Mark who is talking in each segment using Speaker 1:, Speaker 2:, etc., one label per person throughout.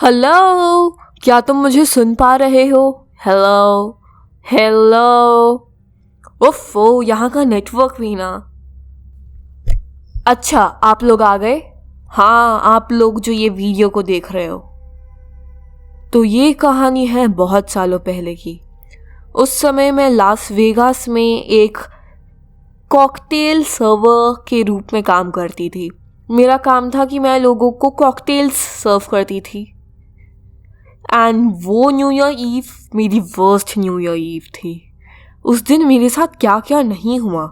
Speaker 1: Hello, क्या तुम मुझे सुन पा रहे हो? Hello hello. ओफो, यहाँ का नेटवर्क भी ना। अच्छा, आप लोग आ गए। हाँ, आप लोग जो ये वीडियो को देख रहे हो। तो ये कहानी है बहुत सालों पहले की। उस समय मैं लास वेगास में एक कॉकटेल सर्वर के रूप में काम करती थी। मेरा काम था कि मैं लोगों को कॉकटेल्स सर्व करती थी। एंड वो न्यू ईयर ईव मेरी वर्स्ट न्यू ईयर ईव थी। उस दिन मेरे साथ क्या क्या नहीं हुआ।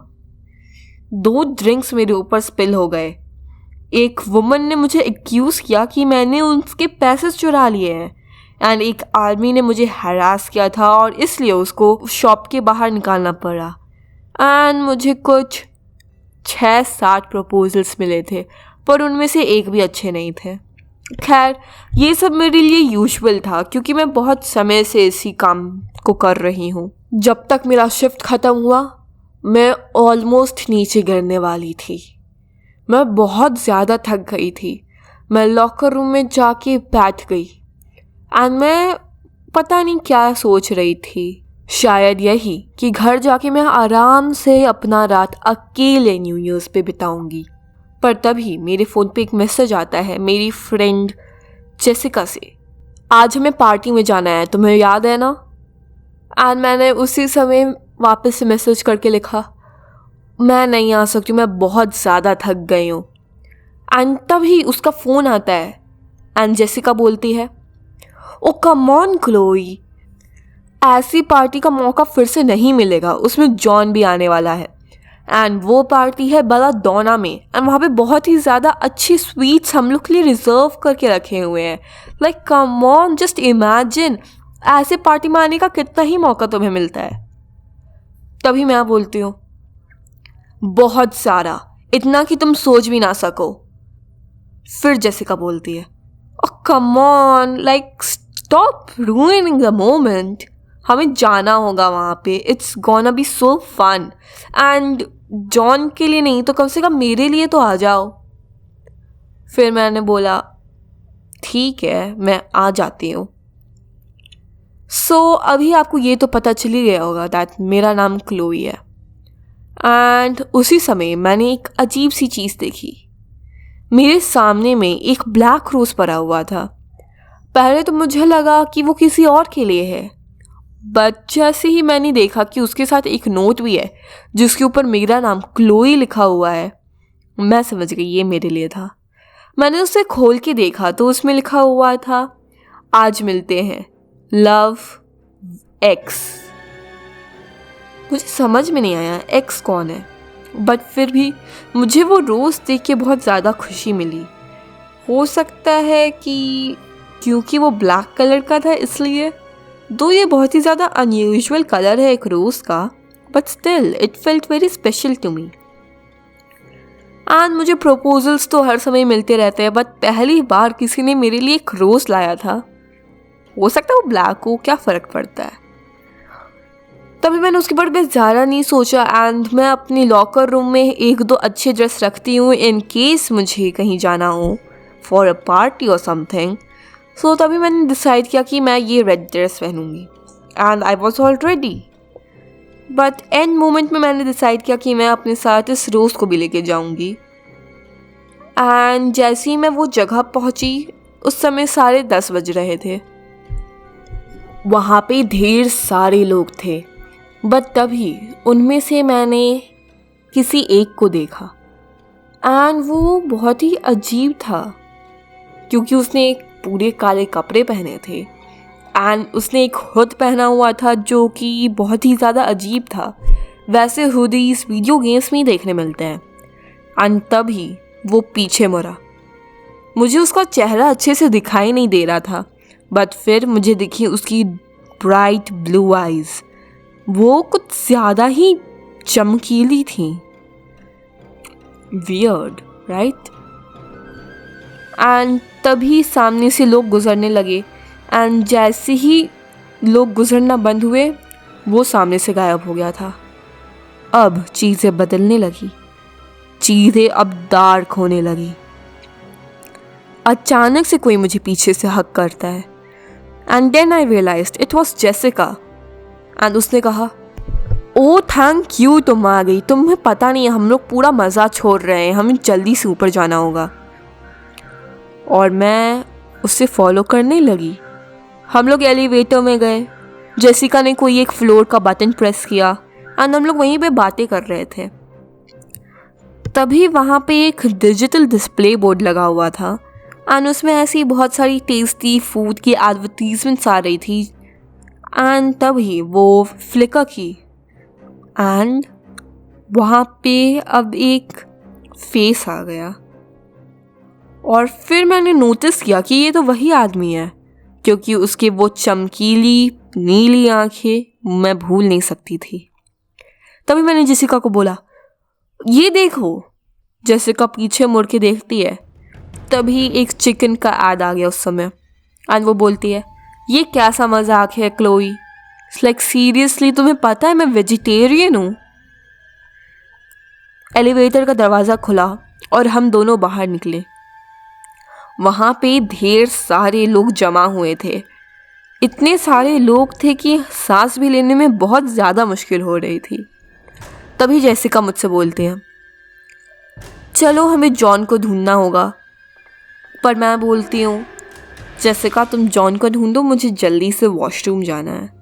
Speaker 1: 2 ड्रिंक्स मेरे ऊपर स्पिल हो गए। एक वुमन ने मुझे एक्यूज किया कि मैंने उसके पैसे चुरा लिए हैं। एंड एक आदमी ने मुझे हरास किया था और इसलिए उसको शॉप के बाहर निकालना पड़ा। एंड मुझे कुछ 6-7 प्रपोजल्स मिले थे, पर उनमें से एक भी अच्छे नहीं थे। खैर, ये सब मेरे लिए यूजुअल था क्योंकि मैं बहुत समय से इसी काम को कर रही हूँ। जब तक मेरा शिफ्ट ख़त्म हुआ, मैं ऑलमोस्ट नीचे गिरने वाली थी। मैं बहुत ज़्यादा थक गई थी। मैं लॉकर रूम में जाके बैठ गई एंड मैं पता नहीं क्या सोच रही थी। शायद यही कि घर जाके मैं आराम से अपना रात अकेले न्यू ईयर्स पे बिताऊंगी। पर तभी मेरे फ़ोन पे एक मैसेज आता है मेरी फ्रेंड जेसिका से। आज हमें पार्टी में जाना है, तुम्हें याद है ना? एंड मैंने उसी समय वापस से मैसेज करके लिखा, मैं नहीं आ सकती, मैं बहुत ज़्यादा थक गई हूँ। एंड तभी उसका फ़ोन आता है एंड जेसिका बोलती है, ओ कम ऑन क्लोई, ऐसी पार्टी का मौका फिर से नहीं मिलेगा, उसमें जॉन भी आने वाला है। एंड वो पार्टी है बेलाडोना में। एंड वहाँ पे बहुत ही ज़्यादा अच्छी स्वीट्स हम लोग के लिए रिजर्व करके रखे हुए हैं। Like come on, just imagine, ऐसे पार्टी में आने का कितना ही मौका तुम्हें मिलता है। तभी मैं बोलती हूँ, बहुत सारा, इतना कि तुम सोच भी ना सको। फिर जेसिका बोलती है, oh come on, like stop ruining the moment, हमें जाना होगा वहाँ पे, it's gonna be so fun. And John के लिए नहीं तो कम से कम मेरे लिए तो आ जाओ। फिर मैंने बोला, ठीक है, मैं आ जाती हूँ। सो अभी आपको ये तो पता चल ही गया होगा दैट मेरा नाम क्लोई है। एंड उसी समय मैंने एक अजीब सी चीज़ देखी। मेरे सामने में एक ब्लैक रोज़ पड़ा हुआ था। पहले तो मुझे लगा कि वो किसी और के लिए है, बट जैसे ही मैंने देखा कि उसके साथ एक नोट भी है जिसके ऊपर मेरा नाम क्लोई लिखा हुआ है, मैं समझ गई ये मेरे लिए था। मैंने उसे खोल के देखा तो उसमें लिखा हुआ था, आज मिलते हैं, लव एक्स। मुझे समझ में नहीं आया एक्स कौन है, बट फिर भी मुझे वो रोज़ देख के बहुत ज़्यादा खुशी मिली। हो सकता है कि क्योंकि वो ब्लैक कलर का था इसलिए, दो ये बहुत ही ज़्यादा अनयूजुअल कलर है एक रोज़ का, but still it felt very special to me. And मुझे प्रपोजल्स तो हर समय मिलते रहते हैं, बट पहली बार किसी ने मेरे लिए एक रोज़ लाया था। हो सकता है वो ब्लैक हो, क्या फ़र्क पड़ता है। तभी मैंने उसके बारे में ज़्यादा नहीं सोचा एंड मैं अपनी लॉकर रूम में 1-2 अच्छे ड्रेस रखती हूँ इन केस मुझे कहीं जाना हो फॉर अ पार्टी और समथिंग। सो तभी मैंने डिसाइड किया कि मैं ये रेड ड्रेस पहनूंगी and I was all ready. But end moment में मैंने डिसाइड किया कि मैं अपने साथ इस रोज़ को भी लेके जाऊंगी। एंड जैसे ही मैं वो जगह पहुंची, उस समय 10:30 बज रहे थे। वहाँ पे ढेर सारे लोग थे, बट तभी उनमें से मैंने किसी एक को देखा एंड वो बहुत ही अजीब था क्योंकि उसने एक पूरे काले कपड़े पहने थे एंड उसने एक हुड पहना हुआ था जो कि बहुत ही ज़्यादा अजीब था। वैसे हुडीज वीडियो गेम्स में ही देखने मिलते हैं। एंड तभी वो पीछे मुड़ा। मुझे उसका चेहरा अच्छे से दिखाई नहीं दे रहा था, बट फिर मुझे दिखी उसकी ब्राइट ब्लू आइज़। वो कुछ ज़्यादा ही चमकीली थी। Weird, right? एंड तभी सामने से लोग गुजरने लगे एंड जैसे ही लोग गुजरना बंद हुए, वो सामने से गायब हो गया था। अब चीज़ें बदलने लगी, चीज़ें अब डार्क होने लगी। अचानक से कोई मुझे पीछे से हक करता है and then I realized it was Jessica. And उसने कहा, ओ थैंक यू, तुम आ गई। तुम्हें पता नहीं है, हम लोग पूरा मज़ा छोड़ रहे हैं, हमें जल्दी से ऊपर जाना होगा। और मैं उसे फॉलो करने लगी। हम लोग एलिवेटर में गए। जेसिका ने कोई एक फ्लोर का बटन प्रेस किया एंड हम लोग वहीं पे बातें कर रहे थे। तभी वहाँ पे एक डिजिटल डिस्प्ले बोर्ड लगा हुआ था एंड उसमें ऐसी बहुत सारी टेस्टी फूड की एडवर्टीजमेंट्स आ रही थी। एंड तभी वो फ्लिकर की एंड वहाँ पे अब एक फेस आ गया। और फिर मैंने नोटिस किया कि ये तो वही आदमी है, क्योंकि उसके वो चमकीली नीली आंखें मैं भूल नहीं सकती थी। तभी मैंने जेसिका को बोला, ये देखो। जेसिका पीछे मुड़ के देखती है। तभी एक चिकन का ऐड आ गया उस समय एंड वो बोलती है, ये कैसा मजाक है क्लोई, लाइक सीरियसली तुम्हें पता है मैं वेजिटेरियन हूँ। एलिवेटर का दरवाज़ा खुला और हम दोनों बाहर निकले। वहाँ पे ढेर सारे लोग जमा हुए थे। इतने सारे लोग थे कि सांस भी लेने में बहुत ज़्यादा मुश्किल हो रही थी। तभी जेसिका मुझसे बोलते हैं, चलो हमें जॉन को ढूंढना होगा। पर मैं बोलती हूँ, जेसिका तुम जॉन को ढूंढो, मुझे जल्दी से वॉशरूम जाना है।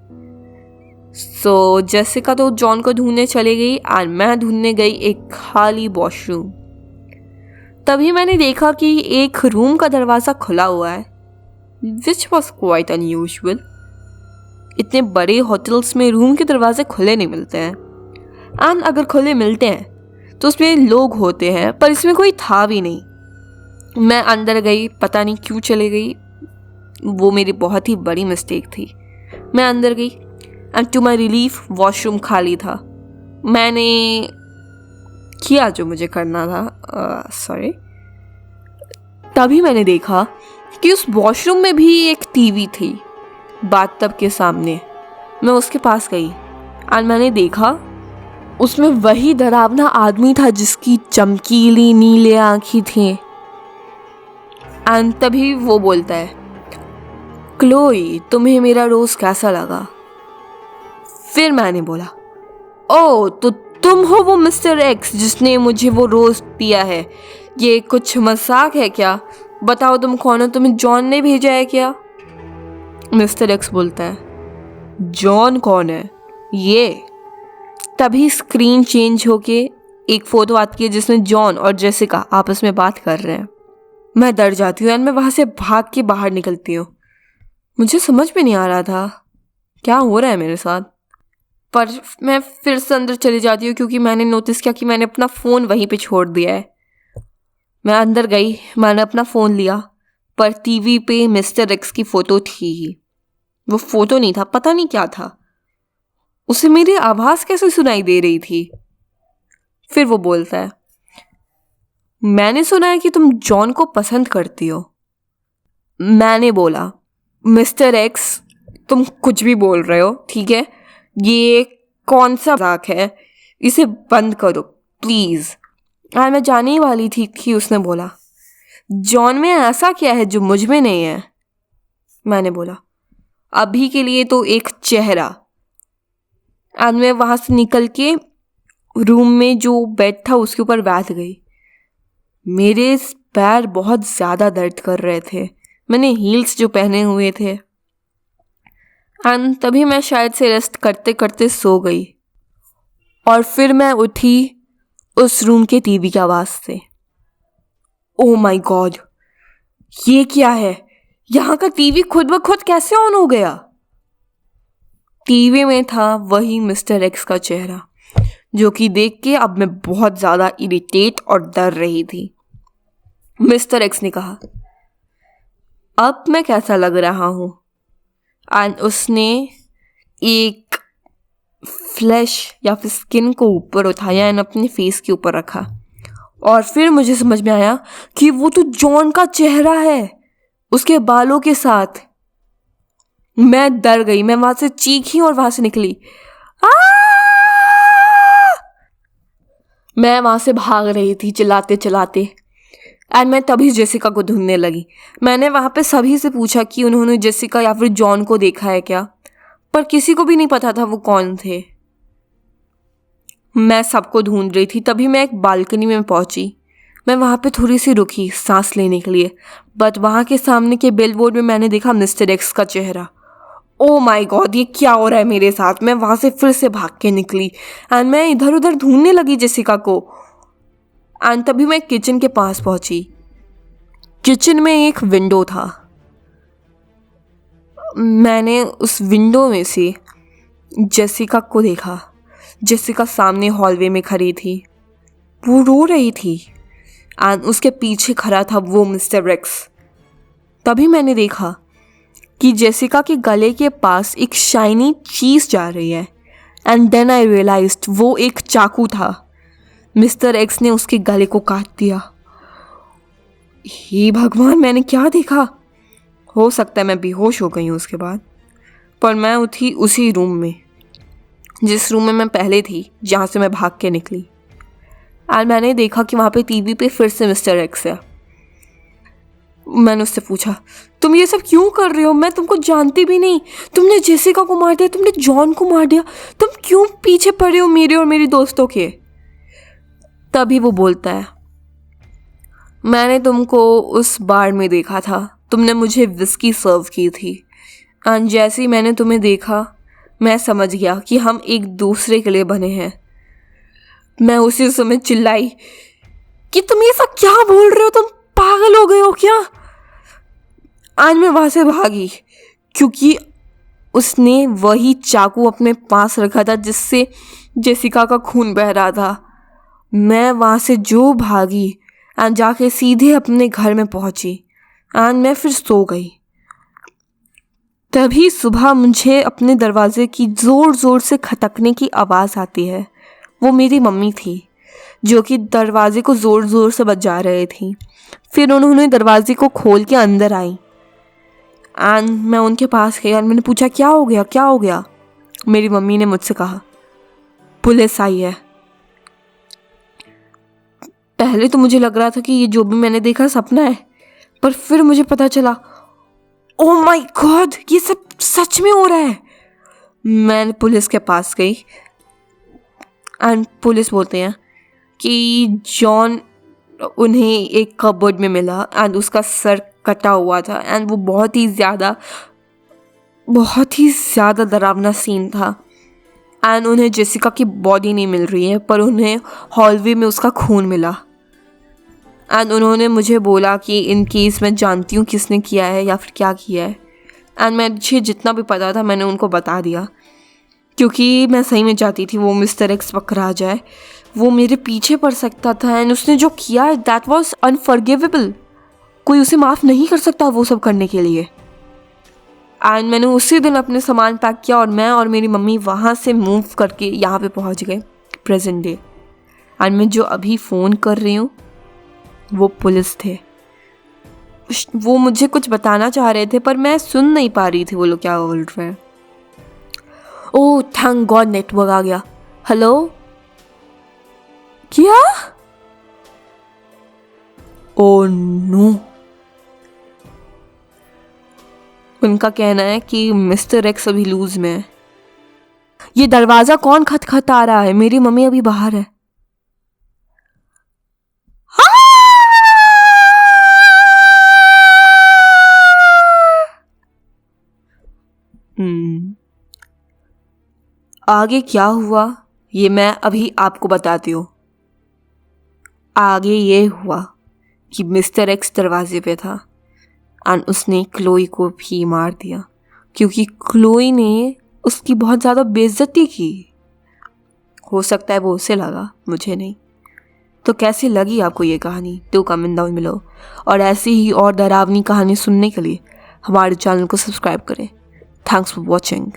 Speaker 1: सो जेसिका तो जॉन को ढूंढने चली गई और मैं ढूंढने गई एक खाली वॉशरूम। तभी मैंने देखा कि एक रूम का दरवाज़ा खुला हुआ है, विच वॉज क्वाइट अनयूजुअल। इतने बड़े होटल्स में रूम के दरवाजे खुले नहीं मिलते हैं एंड अगर खुले मिलते हैं तो उसमें लोग होते हैं, पर इसमें कोई था भी नहीं। मैं अंदर गई, पता नहीं क्यों चले गई, वो मेरी बहुत ही बड़ी मिस्टेक थी। मैं अंदर गई and to my relief washroom खाली था। मैंने किया जो मुझे करना था, सॉरी। तभी मैंने देखा कि उस वॉशरूम में भी एक टीवी थी बाथटब के सामने। मैं उसके पास गई और मैंने देखा उसमें वही डरावना आदमी था जिसकी चमकीली नीले आंखें थी। एंड तभी वो बोलता है, क्लोई तुम्हें मेरा रोज कैसा लगा? फिर मैंने बोला, ओ तो तुम हो वो मिस्टर एक्स जिसने मुझे वो रोज दिया है। ये कुछ मजाक है क्या? बताओ तुम कौन हो, तुम्हें जॉन ने भेजा है क्या? मिस्टर एक्स बोलता है, जॉन कौन है ये? तभी स्क्रीन चेंज होके एक फोटो आती है जिसमें जॉन और जेसिका आपस में बात कर रहे हैं। मैं डर जाती हूँ एंड मैं वहाँ से भाग के बाहर निकलती हूँ। मुझे समझ में नहीं आ रहा था क्या हो रहा है मेरे साथ, पर मैं फिर से अंदर चली जाती हूँ क्योंकि मैंने नोटिस किया कि मैंने अपना फ़ोन वहीं पे छोड़ दिया है। मैं अंदर गई, मैंने अपना फ़ोन लिया, पर टीवी पे मिस्टर एक्स की फ़ोटो थी ही। वो फ़ोटो नहीं था, पता नहीं क्या था। उसे मेरी आवाज़ कैसे सुनाई दे रही थी। फिर वो बोलता है, मैंने सुना है कि तुम जॉन को पसंद करती हो। मैंने बोला, मिस्टर एक्स तुम कुछ भी बोल रहे हो, ठीक है? ये कौन सा मजाक है, इसे बंद करो प्लीज़। और मैं जाने ही वाली थी कि उसने बोला, जॉन में ऐसा क्या है जो मुझ में नहीं है? मैंने बोला, अभी के लिए तो एक चेहरा। आज मैं वहाँ से निकल के रूम में जो बेड था उसके ऊपर बैठ गई। मेरे पैर बहुत ज़्यादा दर्द कर रहे थे, मैंने हील्स जो पहने हुए थे। एंड तभी मैं शायद से रेस्ट करते करते सो गई और फिर मैं उठी उस रूम के टीवी की आवाज़ से। ओह माय गॉड, ये क्या है? यहाँ का टीवी खुद ब खुद कैसे ऑन हो गया? टीवी में था वही मिस्टर एक्स का चेहरा, जो कि देख के अब मैं बहुत ज़्यादा इरिटेट और डर रही थी। मिस्टर एक्स ने कहा, अब मैं कैसा लग रहा हूँ? एंड उसने एक फ्लैश या फिर स्किन को ऊपर उठाया एंड अपने फेस के ऊपर रखा। और फिर मुझे समझ में आया कि वो तो जॉन का चेहरा है, उसके बालों के साथ। मैं डर गई, मैं वहां से चीखी और वहां से निकली। मैं वहां से भाग रही थी चिल्लाते चिल्लाते। एंड मैं तभी जेसिका को ढूंढने लगी। मैंने वहाँ पे सभी से पूछा कि उन्होंने जेसिका या फिर जॉन को देखा है क्या, पर किसी को भी नहीं पता था वो कौन थे। मैं सबको ढूंढ रही थी, तभी मैं एक बालकनी में पहुंची। मैं वहाँ पे थोड़ी सी रुकी सांस लेने के लिए, बट वहाँ के सामने के बिलबोर्ड में मैंने देखा मिस्टर एक्स का चेहरा। ओ माय गॉड, ये क्या हो रहा है मेरे साथ। मैं वहाँ से फिर से भाग के निकली एंड मैं इधर उधर ढूंढने लगी जेसिका को। एंड तभी मैं किचन के पास पहुंची। किचन में एक विंडो था। मैंने उस विंडो में से जेसिका को देखा। जेसिका सामने हॉलवे में खड़ी थी, वो रो रही थी एंड उसके पीछे खड़ा था वो मिस्टर एक्स। तभी मैंने देखा कि जेसिका के गले के पास एक शाइनी चीज जा रही है एंड देन आई रियलाइज्ड वो एक चाकू था। मिस्टर एक्स ने उसके गले को काट दिया। हे भगवान, मैंने क्या देखा। हो सकता है मैं बेहोश हो गई हूँ उसके बाद, पर मैं उठी उसी रूम में जिस रूम में मैं पहले थी, जहाँ से मैं भाग के निकली। और मैंने देखा कि वहाँ पे टीवी पे फिर से मिस्टर एक्स है। मैंने उससे पूछा, तुम ये सब क्यों कर रहे हो? मैं तुमको जानती भी नहीं। तुमने जेसिका को मार दिया, तुमने जॉन को मार दिया, तुम क्यों पीछे पड़े हो मेरे और मेरी दोस्तों के? तभी वो बोलता है, मैंने तुमको उस बार में देखा था, तुमने मुझे विस्की सर्व की थी एंड जैसे ही मैंने तुम्हें देखा मैं समझ गया कि हम एक दूसरे के लिए बने हैं। मैं उसी समय चिल्लाई कि तुम ये सब क्या बोल रहे हो, तुम पागल हो गए हो क्या? आज मैं वहां से भागी क्योंकि उसने वही चाकू अपने पास रखा था जिससे जेसिका का खून बह रहा था। मैं वहां से जो भागी एंड जाके सीधे अपने घर में पहुंची एंड मैं फिर सो गई। तभी सुबह मुझे अपने दरवाजे की ज़ोर ज़ोर से खटकने की आवाज़ आती है। वो मेरी मम्मी थी जो कि दरवाजे को ज़ोर ज़ोर से बजा रही थी। फिर उन्होंने दरवाजे को खोल के अंदर आई एंड मैं उनके पास गई और मैंने पूछा, क्या हो गया, क्या हो गया? मेरी मम्मी ने मुझसे कहा, पुलिस आई है। पहले तो मुझे लग रहा था कि ये जो भी मैंने देखा सपना है, पर फिर मुझे पता चला, ओ माय गॉड, ये सब सच में हो रहा है। मैं पुलिस के पास गई एंड पुलिस बोलते हैं कि जॉन उन्हें एक कबर्ड में मिला एंड उसका सर कटा हुआ था एंड वो बहुत ही ज़्यादा डरावना सीन था। एंड उन्हें जेसिका की बॉडी नहीं मिल रही है, पर उन्हें हॉलवे में उसका खून मिला। एंड उन्होंने मुझे बोला कि इन केस मैं जानती हूँ किसने किया है या फिर क्या किया है। एंड मुझे जितना भी पता था मैंने उनको बता दिया, क्योंकि मैं सही में चाहती थी वो मिस्टर एक्स पकड़ा जाए। वो मेरे पीछे पड़ सकता था एंड उसने जो किया है दैट वाज अनफॉरगिवेबल। कोई उसे माफ़ नहीं कर सकता वो सब करने के लिए। एंड मैंने उसी दिन अपने सामान पैक किया और मैं और मेरी मम्मी वहाँ से मूव करके यहाँ पे पहुँच गए प्रेजेंट डे। एंड मैं जो अभी फ़ोन कर रही हूँ वो पुलिस थे। वो मुझे कुछ बताना चाह रहे थे पर मैं सुन नहीं पा रही थी वो लोग क्या बोल रहे हैं। ओह थैंक गॉड, नेटवर्क आ गया। हेलो, क्या? Oh no. उनका कहना है कि मिस्टर एक्स अभी लूज में है। ये दरवाजा कौन खटखटा रहा है? मेरी मम्मी अभी बाहर है। आगे क्या हुआ ये मैं अभी आपको बताती हूँ। आगे ये हुआ कि मिस्टर एक्स दरवाजे पे था एंड उसने क्लोई को भी मार दिया क्योंकि क्लोई ने उसकी बहुत ज़्यादा बेइज्जती की। हो सकता है वो उसे लगा, मुझे नहीं। तो कैसी लगी आपको ये कहानी? तो कमेंट डाउन मिलो और ऐसी ही और डरावनी कहानी सुनने के लिए हमारे चैनल को सब्सक्राइब करें। Thanks for watching.